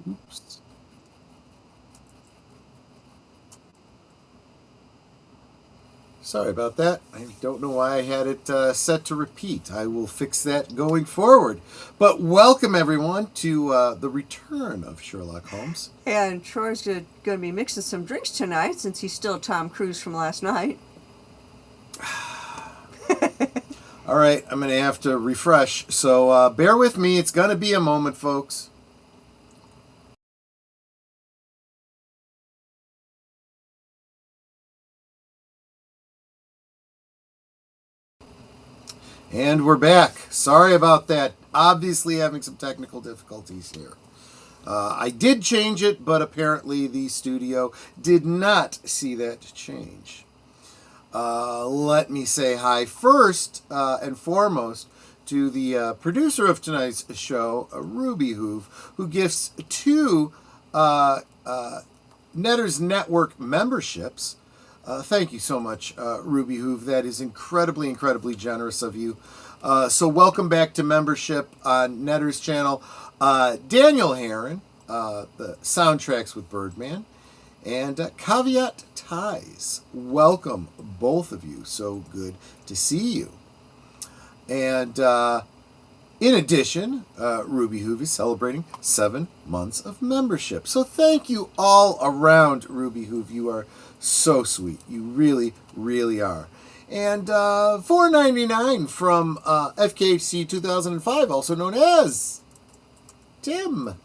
Oops. Sorry about that. I don't know why I had it set to repeat. I will fix that going forward. But welcome, everyone, to the Return of Sherlock Holmes. And Troy's going to be mixing some drinks tonight since he's still Tom Cruise from last night. All right, I'm going to have to refresh. So bear with me. It's going to be a moment, folks. And we're back. Sorry about that. Obviously having some technical difficulties here. I did change it, but apparently the studio did not see that change. Let me say hi first and foremost to the producer of tonight's show, Ruby Hoove, who gifts 2 Netters Network memberships. Thank you so much, Ruby Hoove. That is incredibly, incredibly generous of you. So welcome back to membership on Netter's channel. Daniel Heron, the soundtracks with Birdman, and Caveat Ties. Welcome, both of you. So good to see you. And In addition, Ruby Hoove is celebrating 7 months of membership. So thank you all around, Ruby Hoove. You are so sweet. You really, really are. And $4.99 from FKHC 2005, also known as Tim.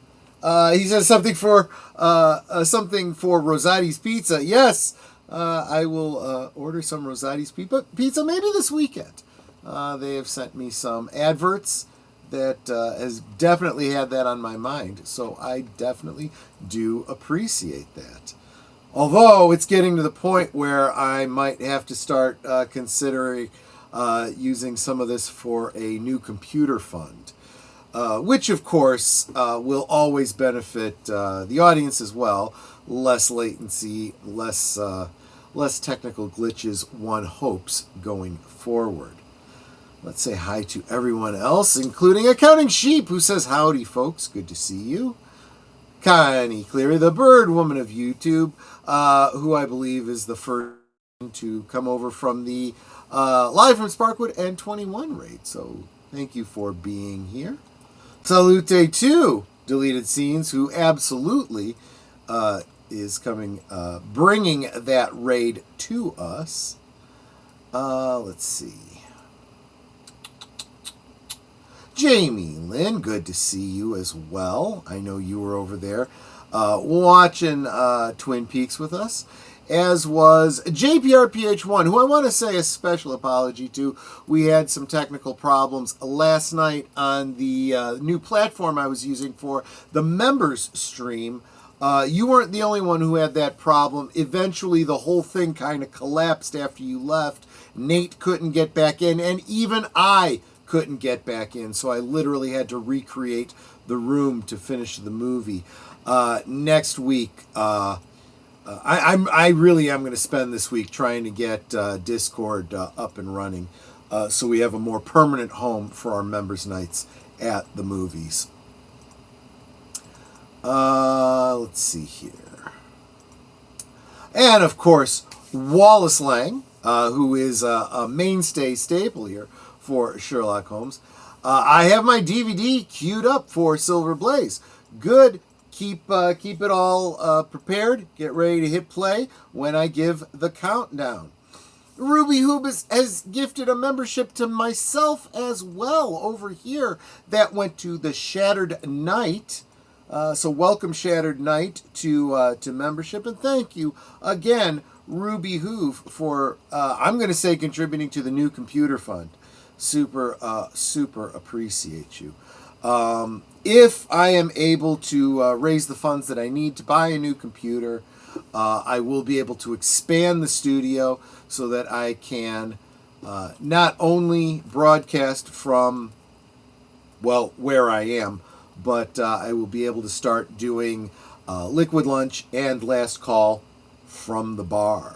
He says something for Rosati's Pizza. Yes, I will order some Rosati's pizza maybe this weekend. They have sent me some adverts that has definitely had that on my mind, so I definitely do appreciate that. Although it's getting to the point where I might have to start considering using some of this for a new computer fund, which of course will always benefit the audience as well. Less latency, less technical glitches, one hopes, going forward. Let's say hi to everyone else, including Accounting Sheep, who says, howdy, folks. Good to see you. Connie Cleary, the bird woman of YouTube, who I believe is the first to come over from the Live from Sparkwood and 21 raid. So thank you for being here. Salute to Deleted Scenes, who absolutely is coming, bringing that raid to us. Let's see. Jamie Lynn, good to see you as well. I know you were over there watching Twin Peaks with us, as was JPRPH1, who I want to say a special apology to. We had some technical problems last night on the new platform I was using for the members stream. You weren't the only one who had that problem. Eventually, the whole thing kind of collapsed after you left. Nate couldn't get back in, and even I couldn't get back in, so I literally had to recreate the room to finish the movie. Next week, I really am going to spend this week trying to get Discord up and running, so we have a more permanent home for our members' nights at the movies. Let's see here. And of course, Wallace Lang, who is a mainstay staple here for Sherlock Holmes. I have my DVD queued up for Silver Blaze. Good. Keep it all prepared. Get ready to hit play when I give the countdown. Ruby Hoobus has gifted a membership to myself as well over here. That went to the Shattered Knight. So welcome, Shattered Knight, to membership, and thank you again, Ruby Hoove, for I'm going to say contributing to the new computer fund. Super appreciate you. If I am able to raise the funds that I need to buy a new computer, I will be able to expand the studio so that I can not only broadcast from, well, where I am, but I will be able to start doing Liquid Lunch and Last Call from the bar.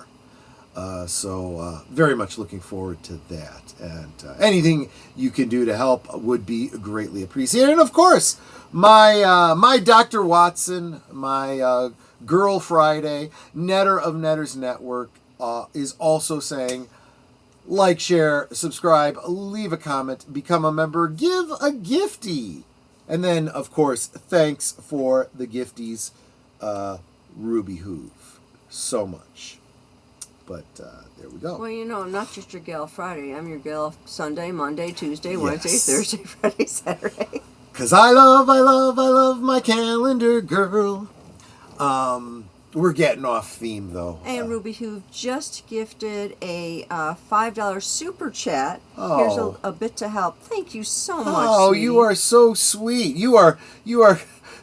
So very much looking forward to that. And anything you can do to help would be greatly appreciated. And of course, my Dr. Watson, my Girl Friday, Netter of Netters Network, is also saying, like, share, subscribe, leave a comment, become a member, give a gifty. And then, of course, thanks for the gifties, Ruby Hoove, so much. But there we go. Well, you know, I'm not just your gal Friday. I'm your gal Sunday, Monday, Tuesday, Wednesday, Thursday, Friday, Saturday. 'Cause I love my calendar, girl. We're getting off theme, though. And Ruby, who just gifted a $5 super chat. Oh. Here's a bit to help. Thank you so much. Oh, sweetie. you are so sweet. You are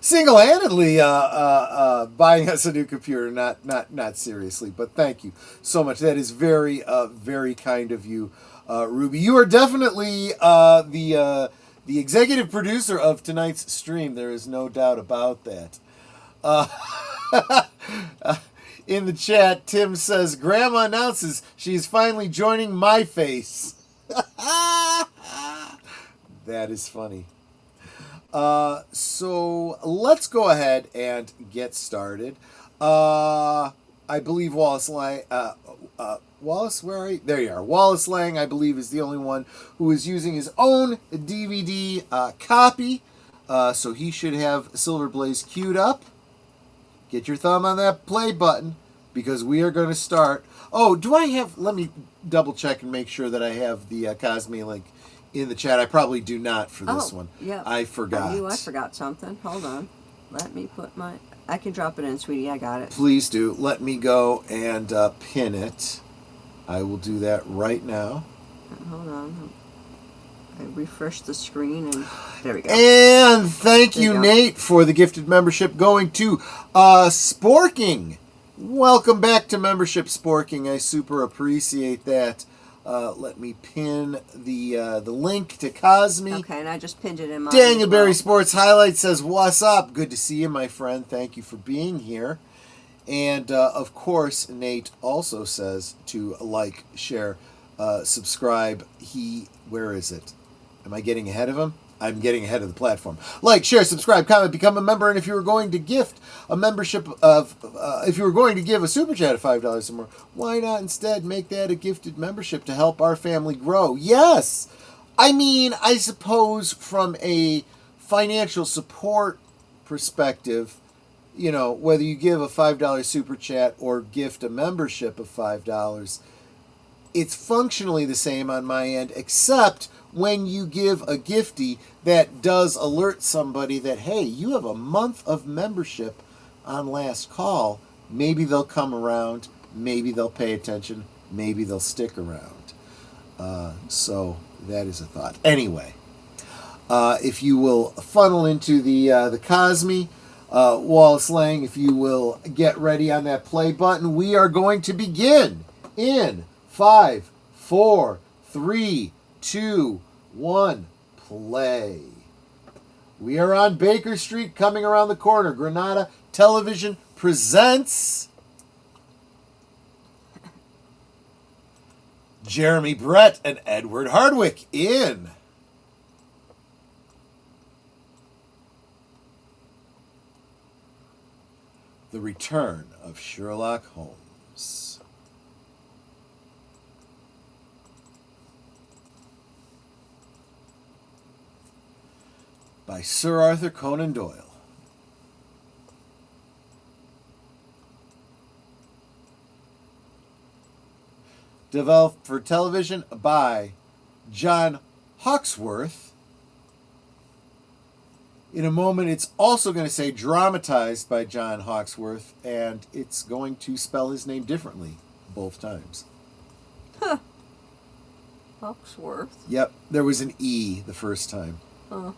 single-handedly buying us a new computer. Not seriously, but thank you so much. That is very very kind of you, Ruby. You are definitely the executive producer of tonight's stream. There is no doubt about that. In the chat, Tim says, Grandma announces she's finally joining my face. That is funny. So let's go ahead and get started. I I believe Wallace Lang. Wallace, where are you? There you are. Wallace Lang, I believe, is the only one who is using his own DVD copy. So he should have Silver Blaze queued up. Get your thumb on that play button because we are going to start. Oh, do I have... Let me double check and make sure that I have the Cosme link in the chat. I probably do not for this one. Yeah. I forgot. I forgot something. Hold on. Let me put my... I can drop it in, sweetie. I got it. Please do. Let me go and pin it. I will do that right now. Hold on. I refreshed the screen and there we go. And thank you, Nate, for the gifted membership going to Sporking. Welcome back to membership, Sporking. I super appreciate that. Let me pin the link to Cosme. Okay, and I just pinned it in my... Danielberry Sports Highlight says, "What's up? Good to see you, my friend. Thank you for being here." And, of course, Nate also says to like, share, subscribe. Where is it? Am I getting ahead of him? I'm getting ahead of the platform. Like, share, subscribe, comment, become a member. And if you were going to gift a membership of, if you were going to give a super chat of $5 or more, why not instead make that a gifted membership to help our family grow? Yes. I mean, I suppose from a financial support perspective, you know, whether you give a $5 super chat or gift a membership of $5, it's functionally the same on my end, except when you give a gifty that does alert somebody that, hey, you have a month of membership on last call. Maybe they'll come around. Maybe they'll pay attention. Maybe they'll stick around. So that is a thought. Anyway, if you will funnel into the Cosme, Wallace Lang, if you will get ready on that play button, we are going to begin in 5, 4, 3, 2, 1, play. We are on Baker Street, coming around the corner. Granada Television presents Jeremy Brett and Edward Hardwick in The Return of Sherlock Holmes. By Sir Arthur Conan Doyle. Developed for television by John Hawksworth. In a moment, it's also going to say dramatized by John Hawksworth, and it's going to spell his name differently both times. Huh. Hawksworth? Yep, there was an E the first time. Huh.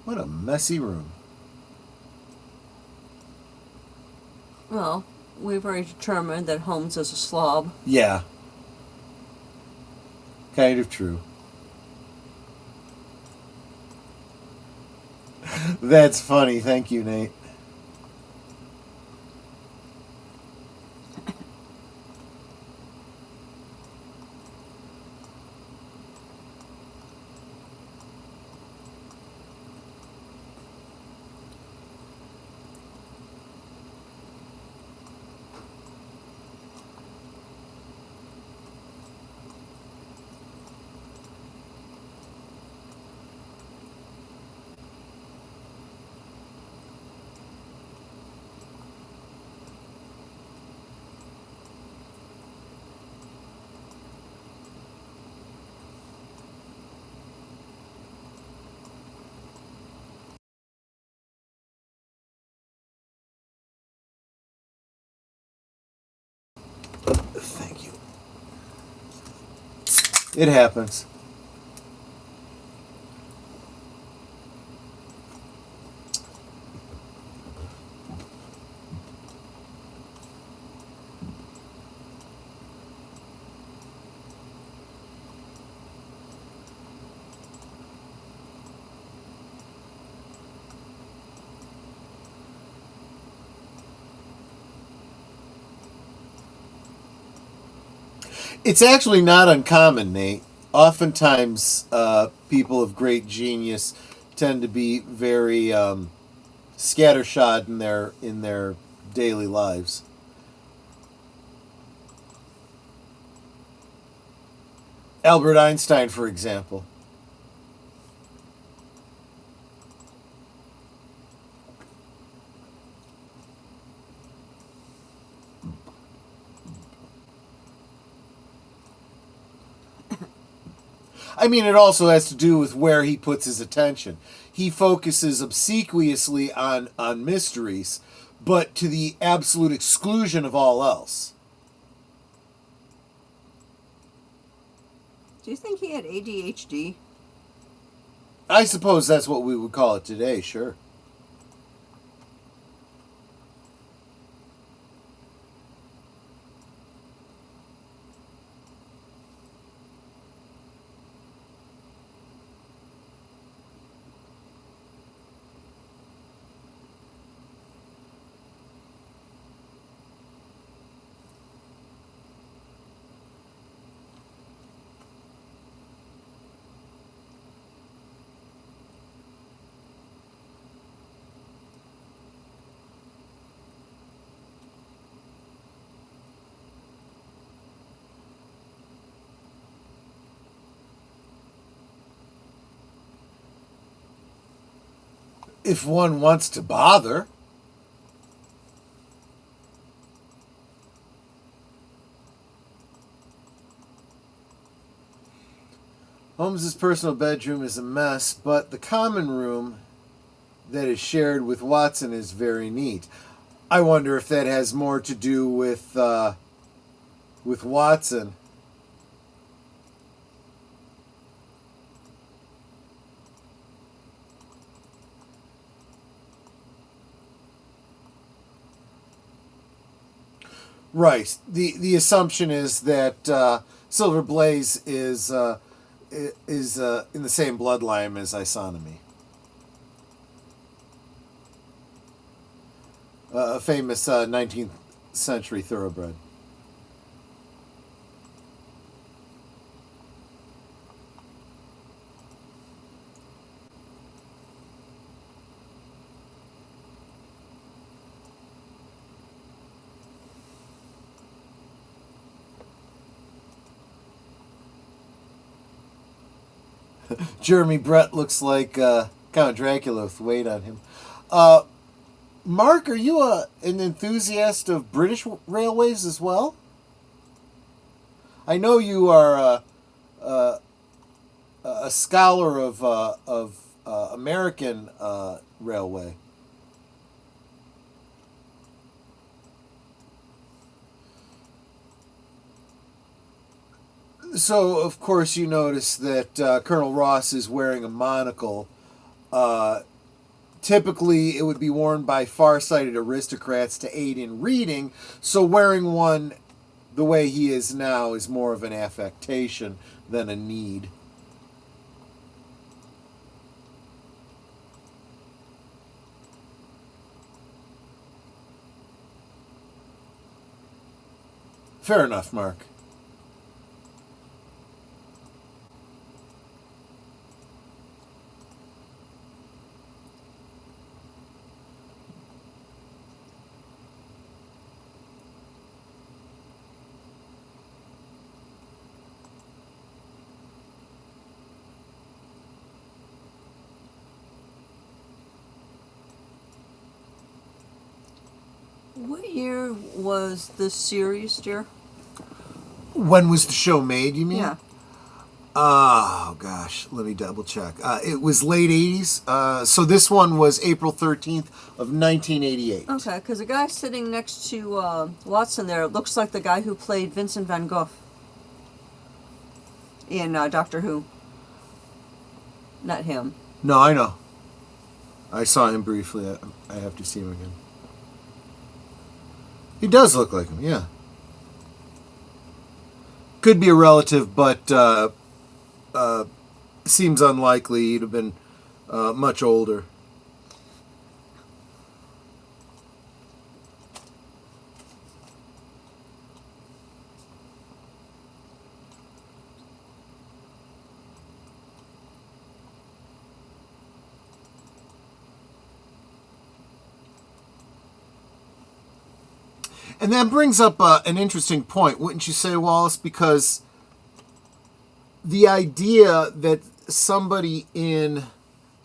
What a messy room. Well, we've already determined that Holmes is a slob. Yeah. Kind of true. That's funny. Thank you, Nate. It happens. It's actually not uncommon, Nate. Oftentimes, people of great genius tend to be very scattershot in their daily lives. Albert Einstein, for example. I mean, it also has to do with where he puts his attention. He focuses obsequiously on mysteries, but to the absolute exclusion of all else. Do you think he had ADHD? I suppose that's what we would call it today, sure. If one wants to bother. Holmes's personal bedroom is a mess, but the common room that is shared with Watson is very neat. I wonder if that has more to do with Watson. Right. The assumption is that Silver Blaze is in the same bloodline as Isonomy. A famous 19th century thoroughbred. Jeremy Brett looks like Count Dracula with weight on him. Mark, are you an enthusiast of British railways as well? I know you are a scholar of American railway. So, of course, you notice that Colonel Ross is wearing a monocle. Typically, it would be worn by far-sighted aristocrats to aid in reading, so wearing one the way he is now is more of an affectation than a need. Fair enough, Mark. What year was this series, dear? When was the show made, you mean? Yeah. Oh, gosh. Let me double check. It was late 80s. So this one was April 13th of 1988. Okay, because the guy sitting next to Watson there looks like the guy who played Vincent van Gogh in Doctor Who. Not him. No, I know. I saw him briefly. I have to see him again. He does look like him, yeah. Could be a relative, but seems unlikely. He'd have been much older. And that brings up an interesting point, wouldn't you say, Wallace? Because the idea that somebody in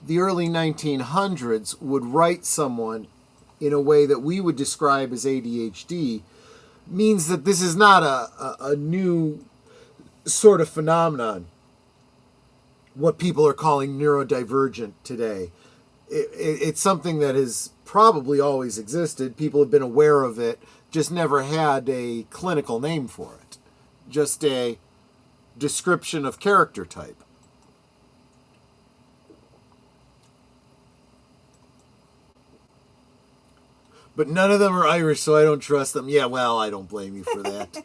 the early 1900s would write someone in a way that we would describe as ADHD means that this is not a new sort of phenomenon, what people are calling neurodivergent today. It's something that has probably always existed. People have been aware of it, just never had a clinical name for it. Just a description of character type. But none of them are Irish, so I don't trust them. Yeah, well, I don't blame you for that.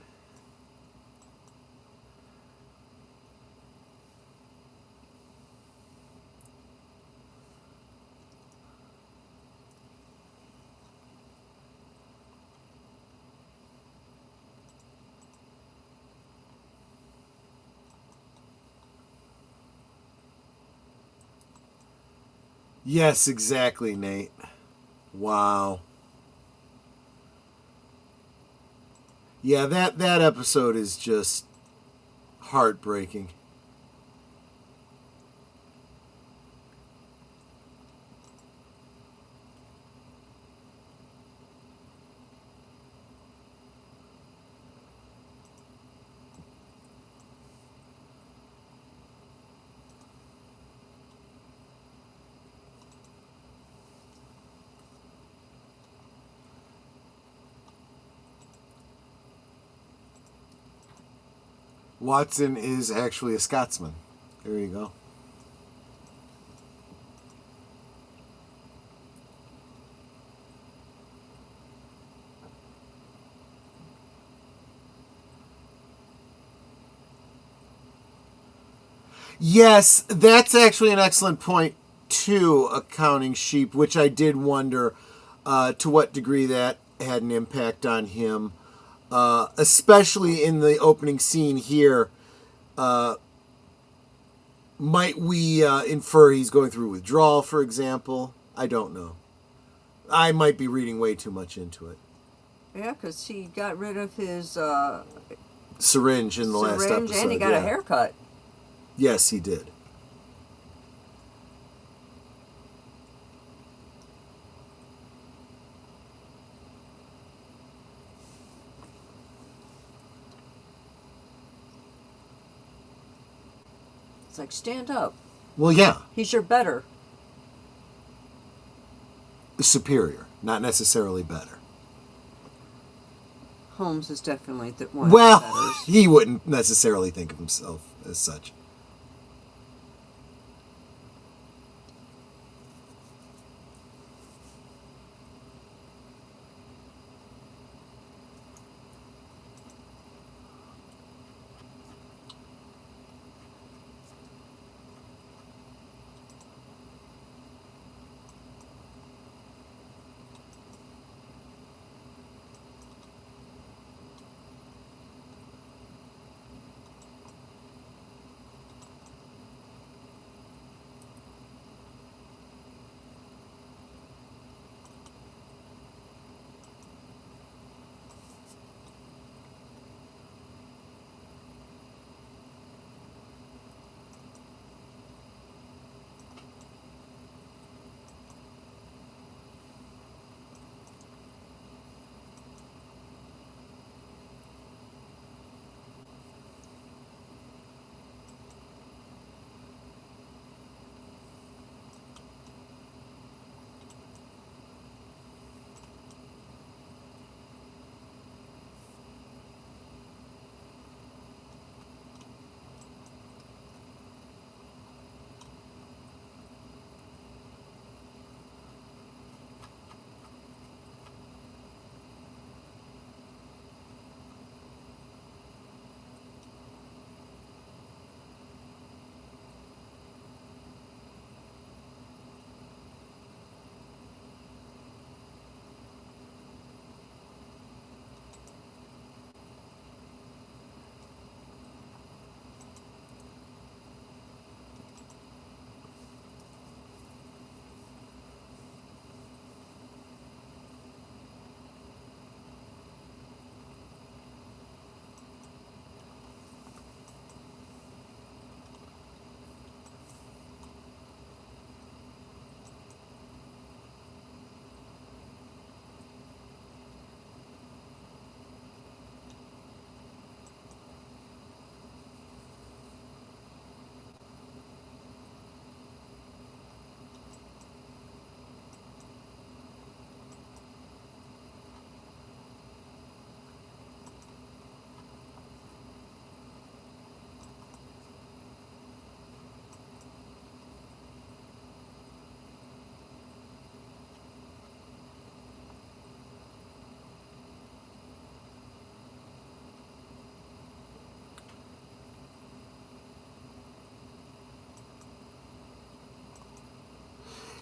Yes, exactly, Nate. Wow. Yeah, that episode is just heartbreaking. Watson is actually a Scotsman. There you go. Yes, that's actually an excellent point too, Accounting Sheep, which I did wonder to what degree that had an impact on him. Especially in the opening scene here, might we infer he's going through withdrawal, for example? I don't know. I might be reading way too much into it. Yeah, because he got rid of his Syringe in the last episode. And he got a haircut. Yes, he did. It's like, stand up. Well, yeah. He's your better. Superior, not necessarily better. Holmes is definitely one of the Well, betters. he wouldn't necessarily think of himself as such.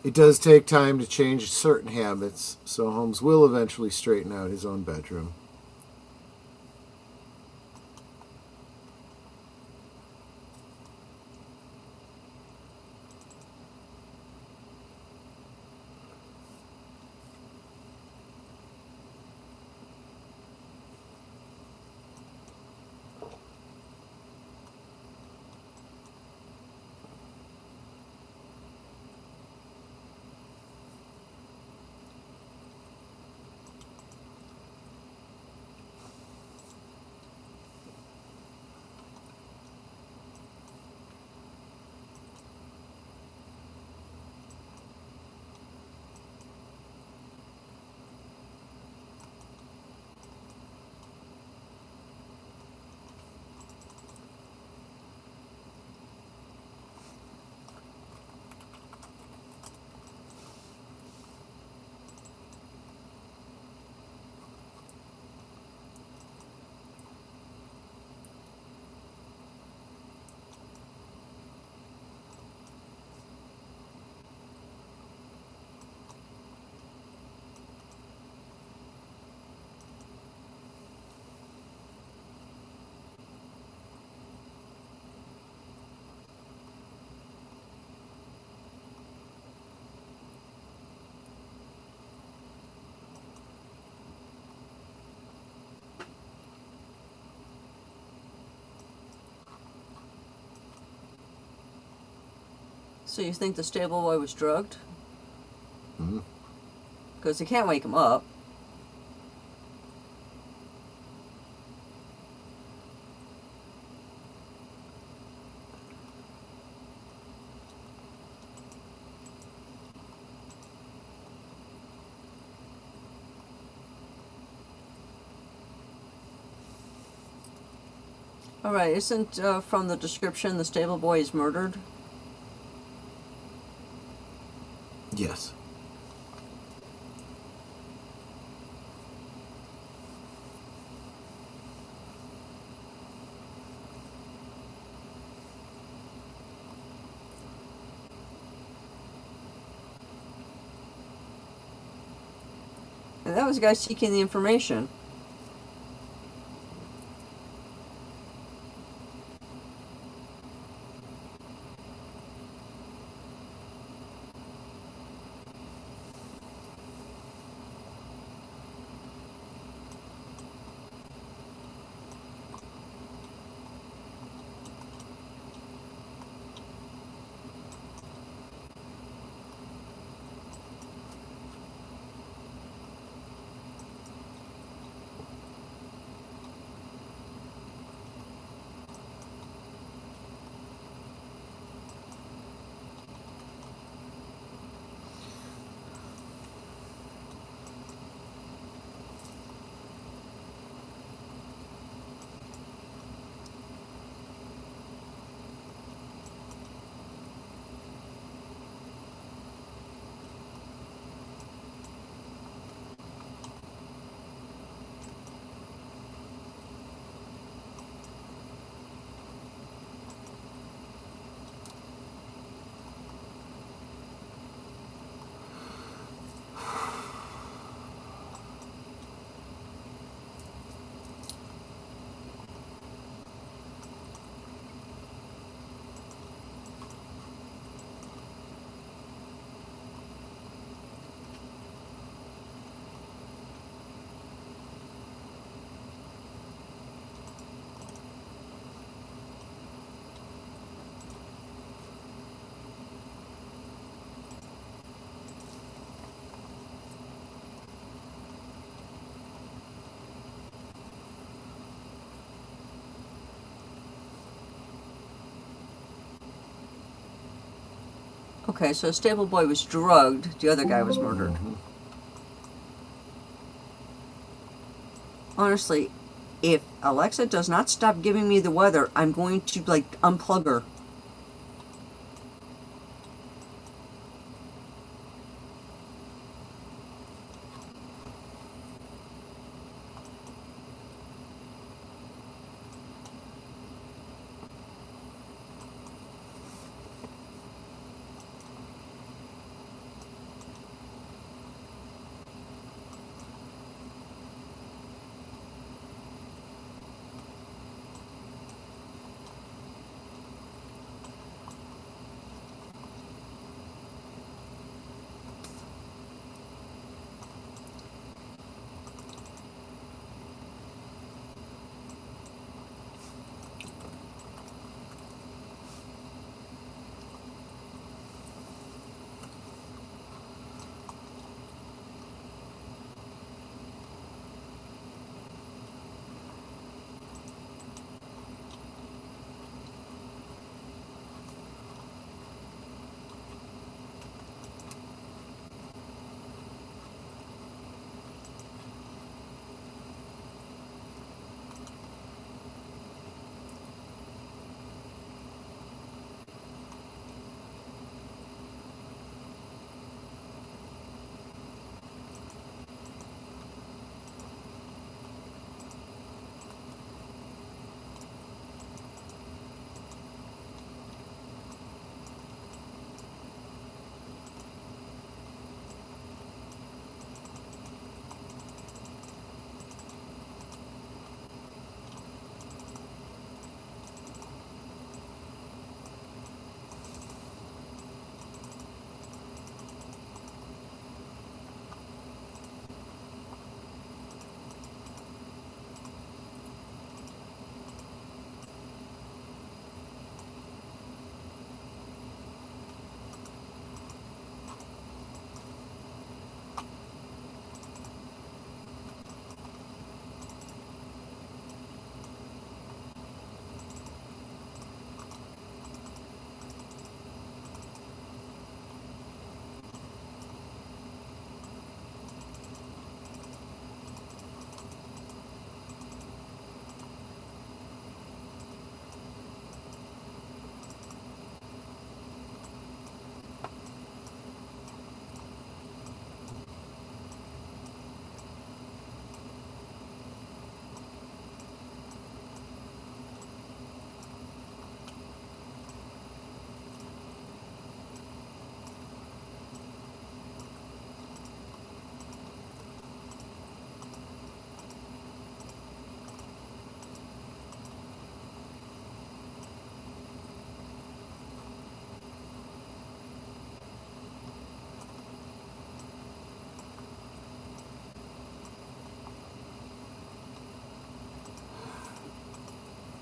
It does take time to change certain habits, so Holmes will eventually straighten out his own bedroom. So you think the stable boy was drugged? Mm-hmm. Because he can't wake him up. All right, isn't from the description the stable boy is murdered? Yes. And that was the guy seeking the information. Okay, so the stable boy was drugged. The other guy was murdered. Mm-hmm. Honestly, if Alexa does not stop giving me the weather, I'm going to, like, unplug her.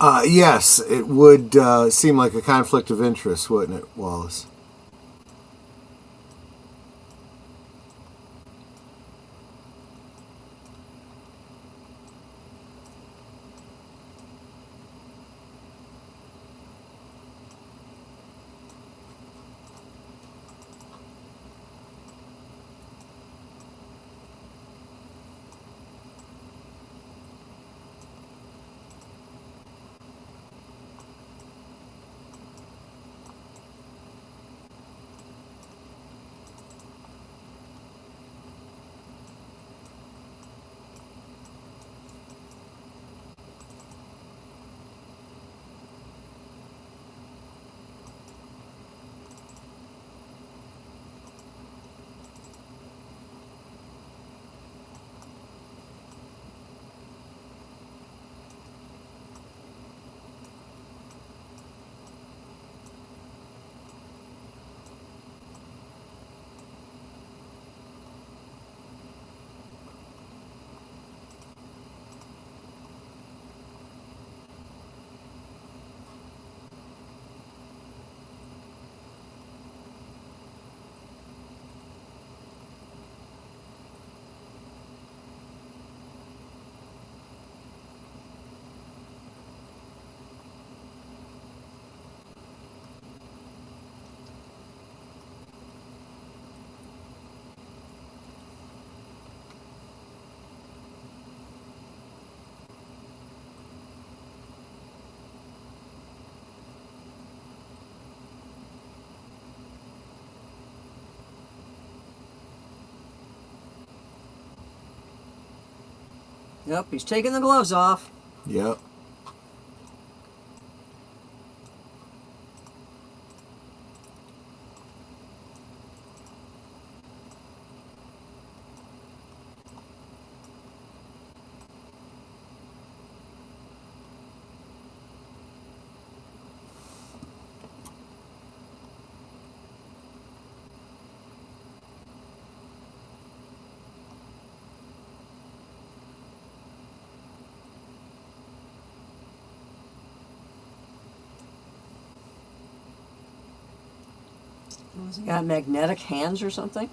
Yes, it would seem like a conflict of interest, wouldn't it, Wallace? Yep, he's taking the gloves off. Yep. Has he got magnetic hands or something?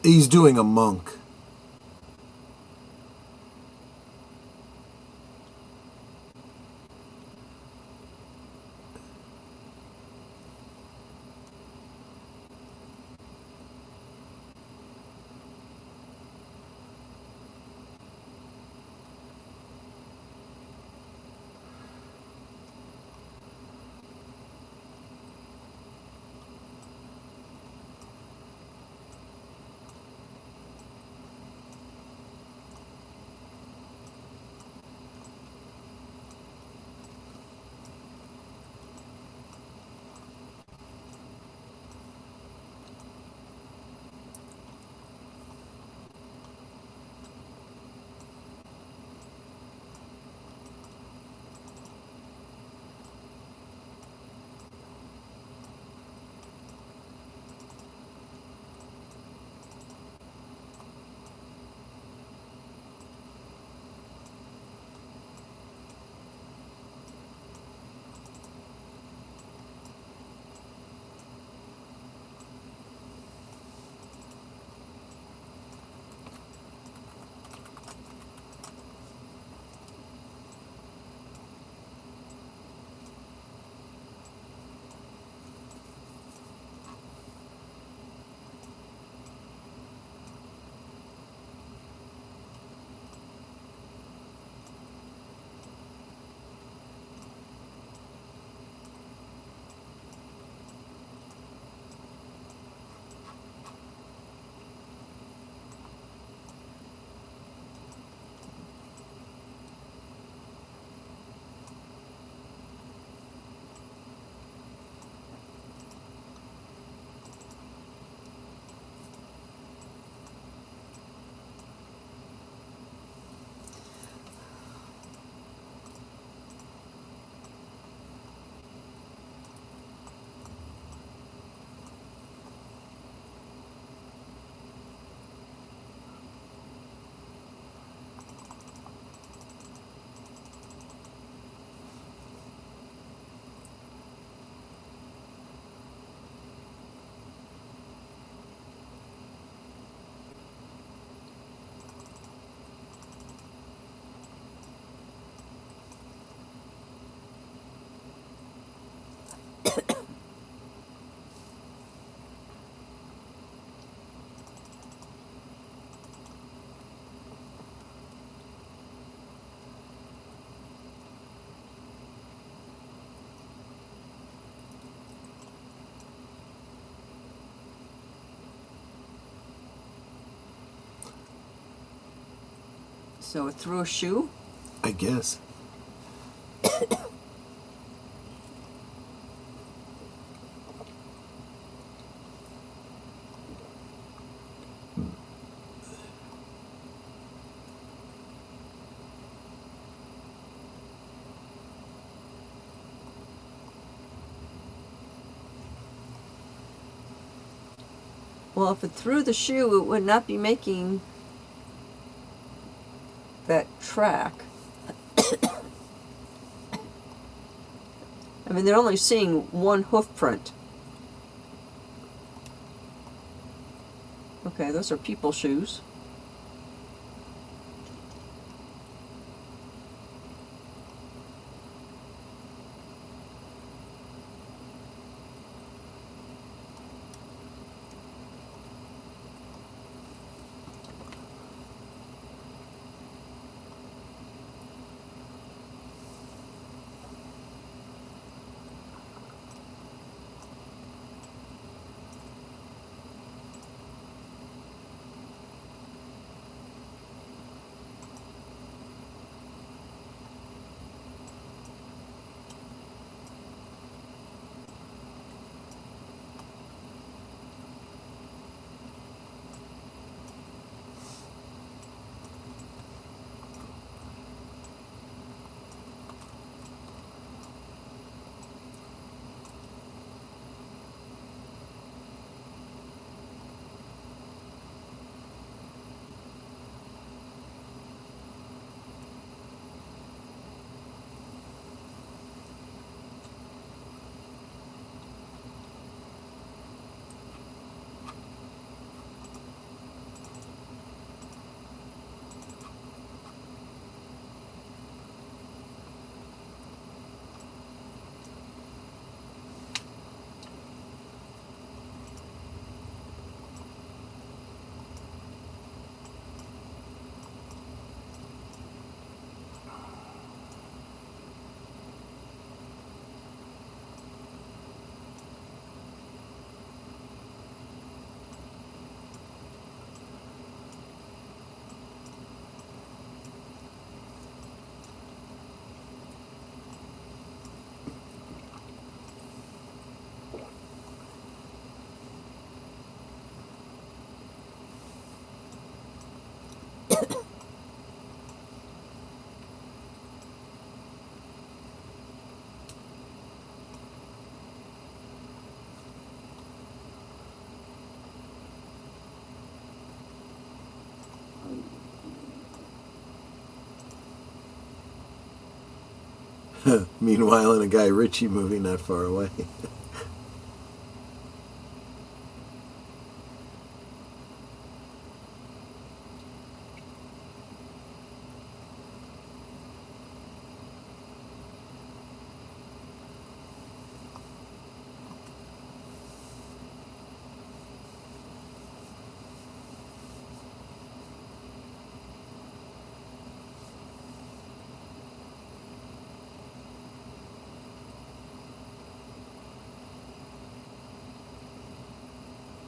He's doing a monk. So through a shoe? I guess. Well, if it threw the shoe, it would not be making that track. I mean, they're only seeing one hoof print. Okay, those are people shoes. Meanwhile, in a Guy Ritchie movie not far away.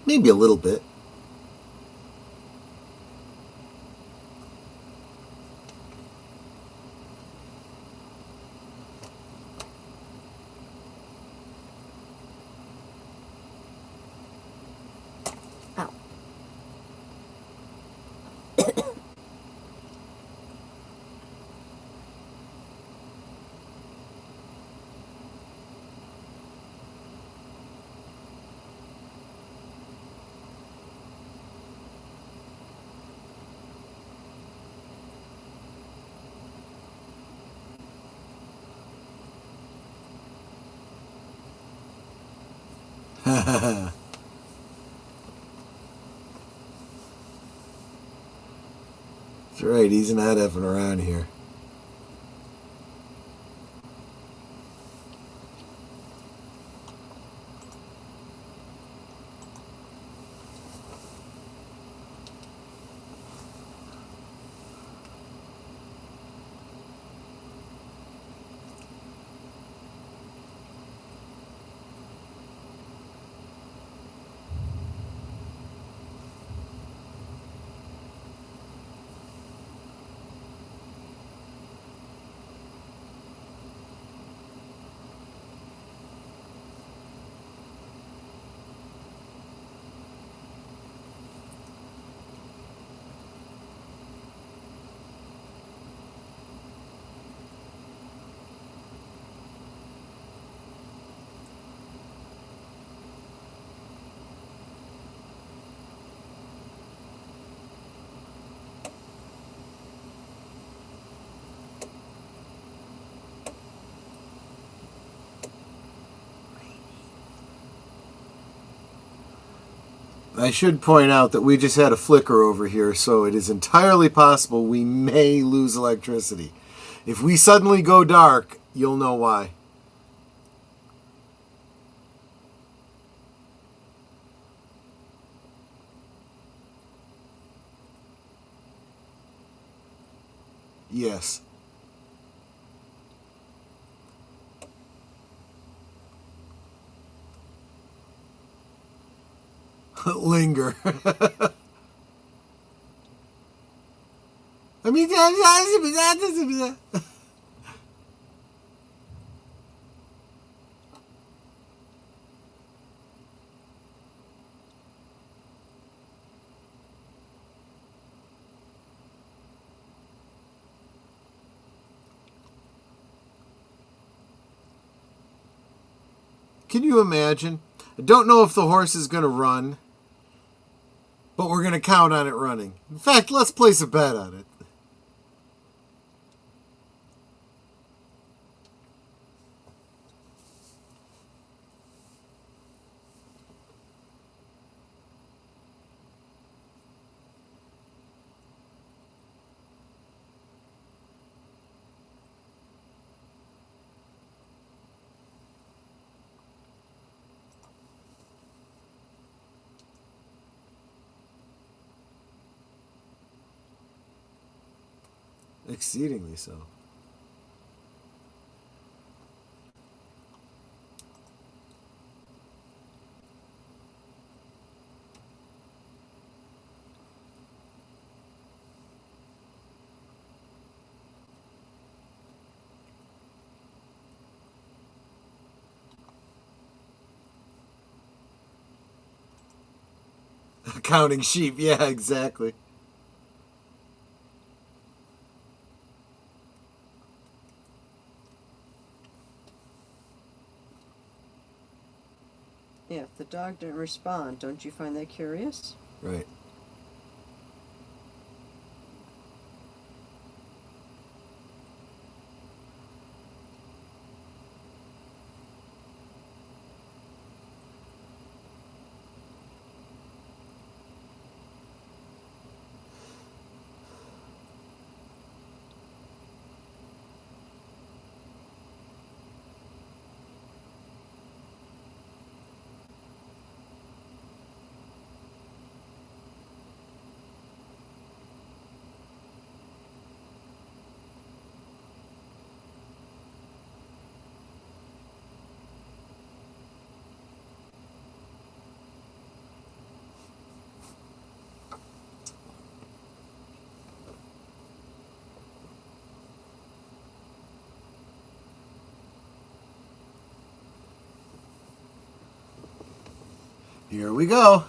Maybe a little bit. Ow. That's right, he's not effing around here. I should point out that we just had a flicker over here, so it is entirely possible we may lose electricity. If we suddenly go dark, you'll know why. Yes. Linger. I mean, can you imagine? I don't know if the horse is going to run, but we're going to count on it running. In fact, let's place a bet on it. Exceedingly so. Counting sheep. Yeah, exactly. Yeah, if the dog didn't respond, don't you find that curious? Right. Here we go.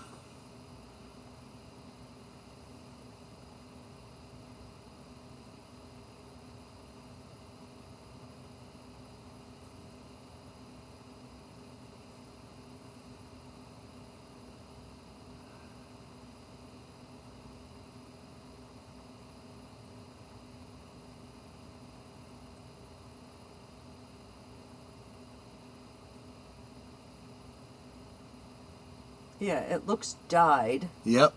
Yeah, it looks dyed. Yep.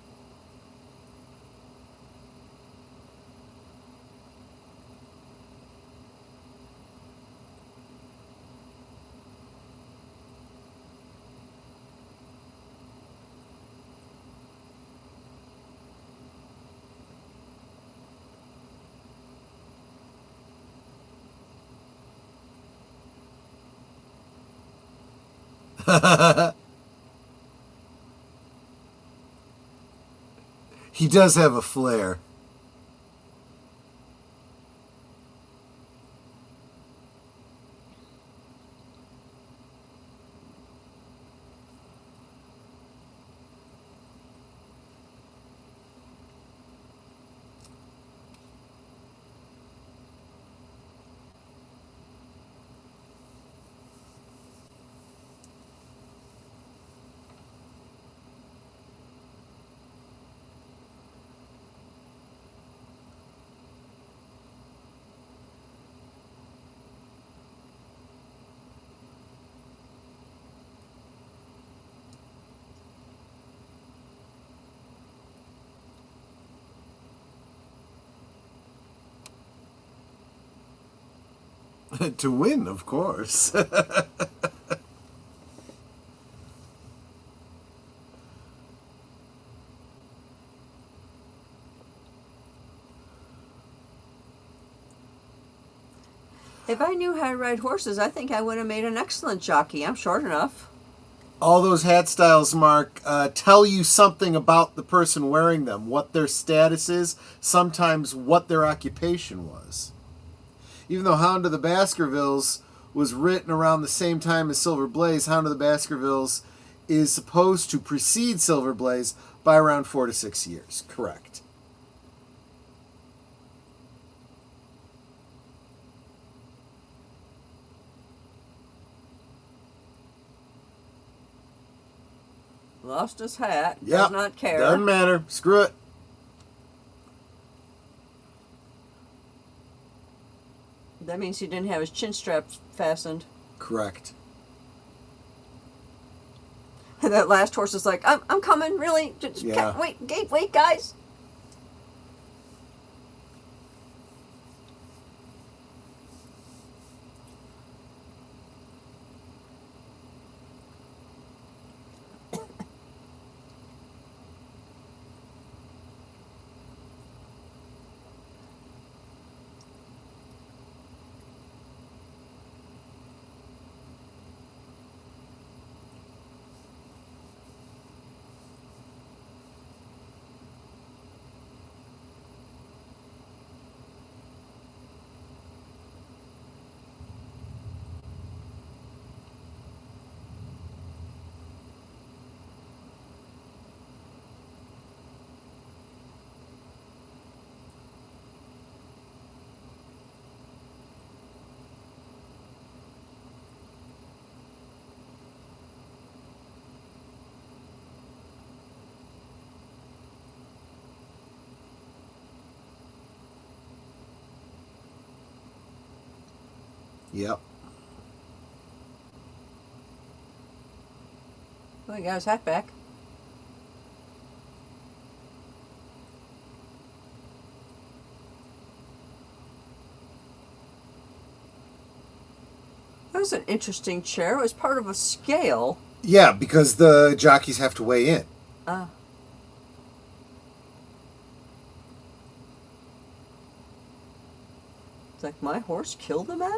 He does have a flair. To win, of course. If I knew how to ride horses, I think I would have made an excellent jockey. I'm short enough. All those hat styles, Mark, tell you something about the person wearing them, what their status is, sometimes what their occupation was. Even though Hound of the Baskervilles was written around the same time as Silver Blaze, Hound of the Baskervilles is supposed to precede Silver Blaze by around 4 to 6 years. Correct. Lost his hat. Yep. Does not care. Doesn't matter. Screw it. That means he didn't have his chin straps fastened. Correct. And that last horse is like, I'm coming, really? Just Yeah. Wait, guys. Yep. Well, he got his hat back. That was an interesting chair. It was part of a scale. Yeah, because the jockeys have to weigh in. It's like, my horse killed the man?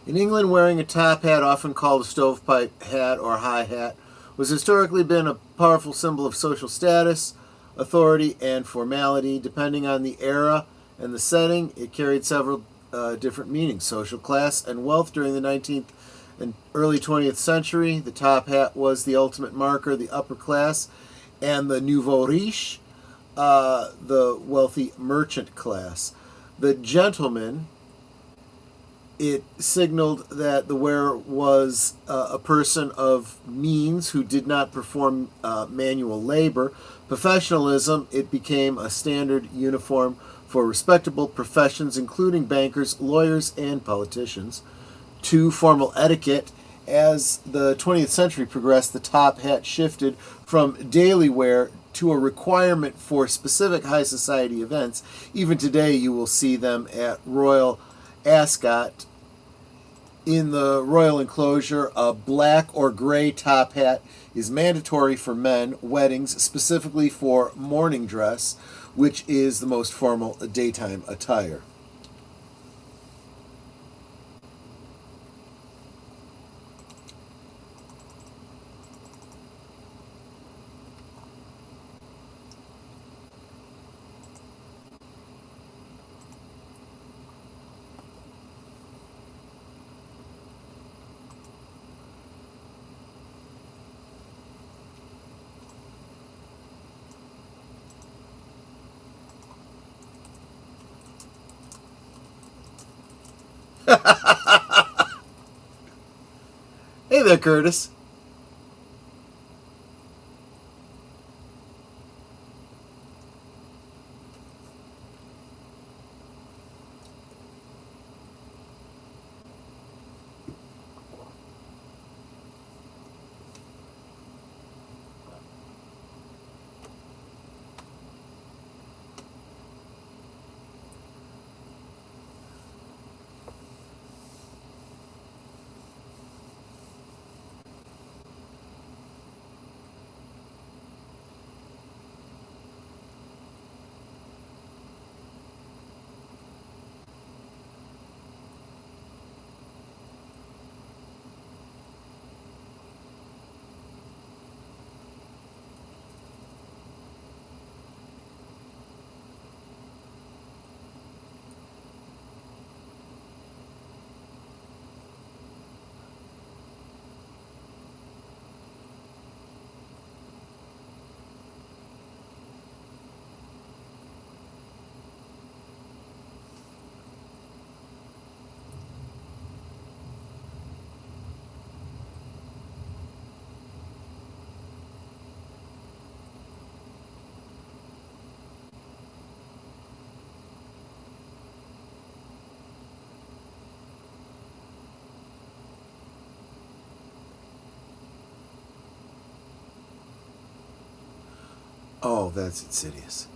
In England, wearing a top hat, often called a stovepipe hat or high hat, was historically been a powerful symbol of social status, authority, and formality. Depending on the era and the setting, it carried several different meanings. Social class and wealth during the 19th and early 20th century. The top hat was the ultimate marker of the upper class, and the nouveau riche, the wealthy merchant class. The gentleman, it signaled that the wearer was a person of means who did not perform manual labor. Professionalism, it became a standard uniform for respectable professions, including bankers, lawyers, and politicians. 2, formal etiquette. As the 20th century progressed, the top hat shifted from daily wear to a requirement for specific high society events. Even today, you will see them at Royal Ascot. In the royal enclosure, a black or gray top hat is mandatory for men, weddings, specifically for morning dress, which is the most formal daytime attire. Hey there, Curtis. Oh, that's insidious.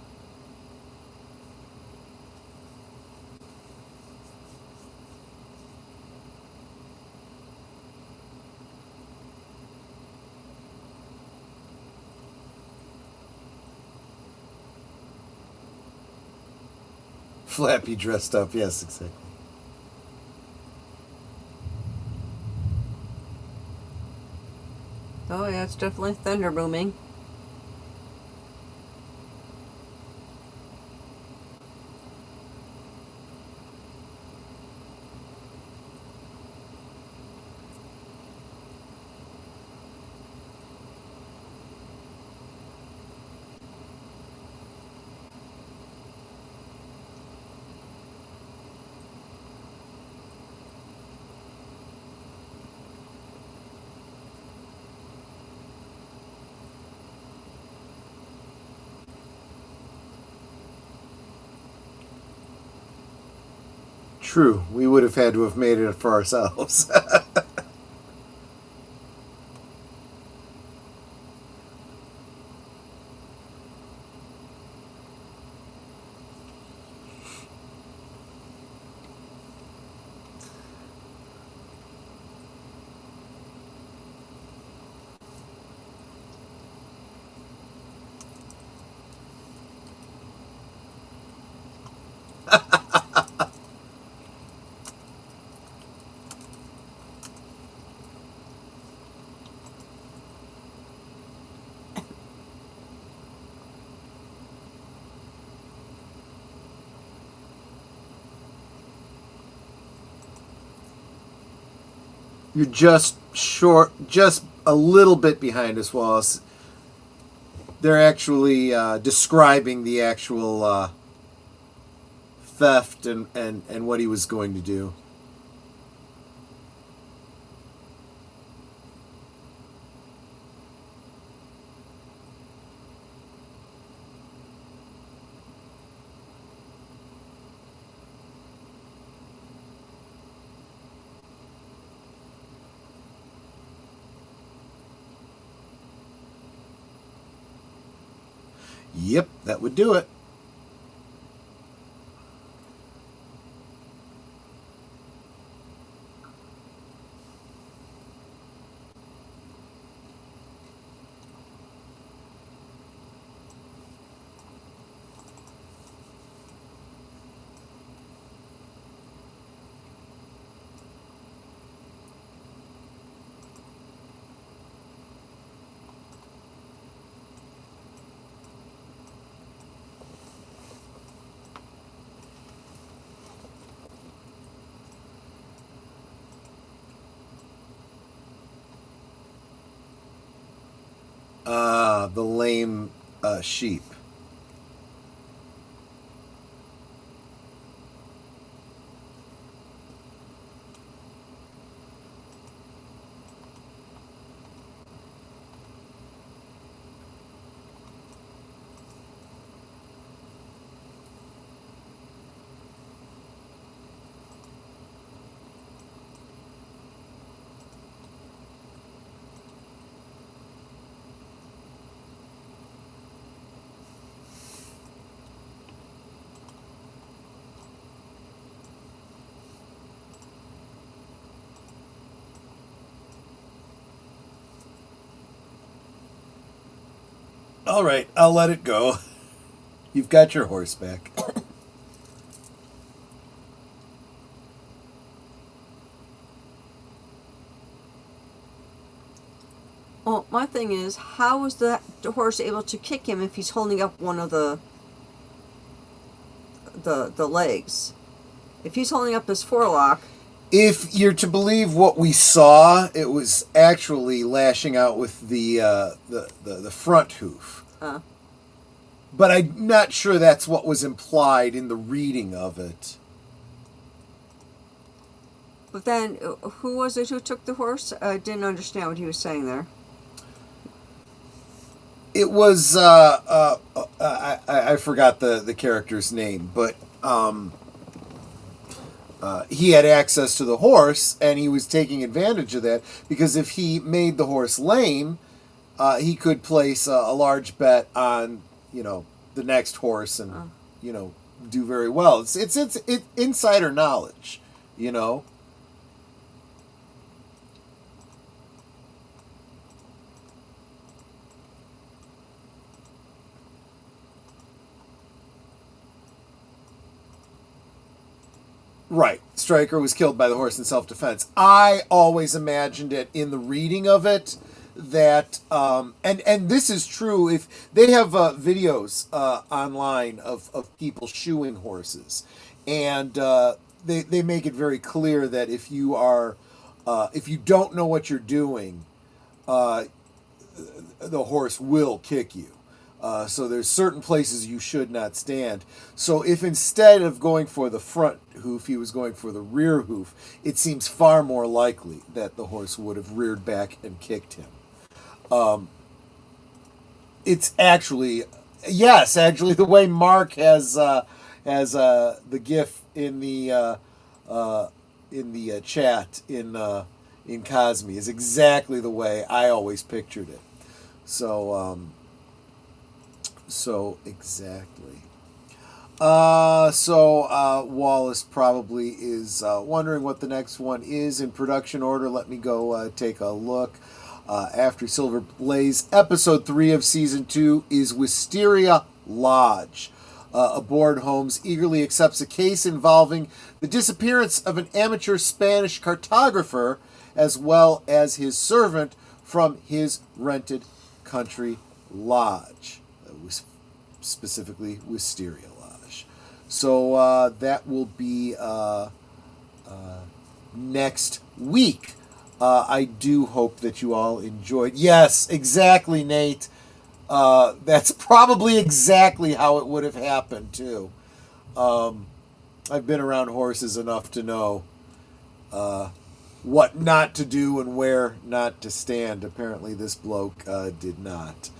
Flappy dressed up, yes, exactly. Oh yeah, it's definitely thunder booming. True, we would have had to have made it for ourselves. You're just short, just a little bit behind us, Wallace. They're actually describing the actual theft and what he was going to do. Yep, that would do it. The lame sheep. All right, I'll let it go. You've got your horse back. Well, my thing is, how was the horse able to kick him if he's holding up one of the legs? If he's holding up his forelock. If you're to believe what we saw, it was actually lashing out with the front hoof. But I'm not sure that's what was implied in the reading of it. But then, who was it who took the horse? I didn't understand what he was saying there. It was I forgot the character's name, but he had access to the horse, and he was taking advantage of that because if he made the horse lame, he could place a large bet on the next horse and do very well. It's insider knowledge, Right. Stryker was killed by the horse in self-defense. I always imagined it in the reading of it that, and this is true, if they have videos online of people shoeing horses, and they make it very clear that if you don't know what you're doing, the horse will kick you. So there's certain places you should not stand. So if instead of going for the front hoof, he was going for the rear hoof, it seems far more likely that the horse would have reared back and kicked him. It's actually, yes, actually the way Mark has the GIF in the chat in Cosme is exactly the way I always pictured it. So exactly. Wallace probably is wondering what the next one is in production order. Let me go take a look. After Silver Blaze, episode 3 of season 2 is Wisteria Lodge. Aboard, Holmes eagerly accepts a case involving the disappearance of an amateur Spanish cartographer as well as his servant from his rented country lodge. Specifically Wisteria Lodge. So that will be next week. I do hope that you all enjoyed. Yes, exactly, Nate. That's probably exactly how it would have happened, too. I've been around horses enough to know what not to do and where not to stand. Apparently this bloke did not.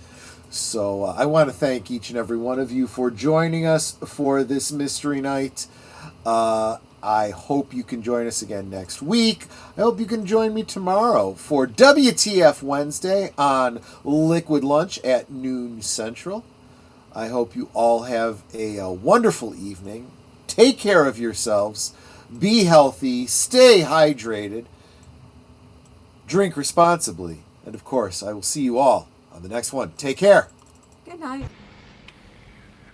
So I want to thank each and every one of you for joining us for this mystery night. I hope you can join us again next week. I hope you can join me tomorrow for WTF Wednesday on Liquid Lunch at noon Central. I hope you all have a wonderful evening. Take care of yourselves. Be healthy. Stay hydrated. Drink responsibly. And of course, I will see you all on the next one. Take care. Good night.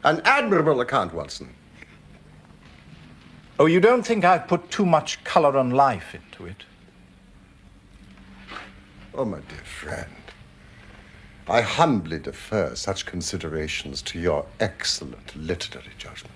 An admirable account, Watson. Oh, you don't think I've put too much color and life into it? Oh, my dear friend, I humbly defer such considerations to your excellent literary judgment.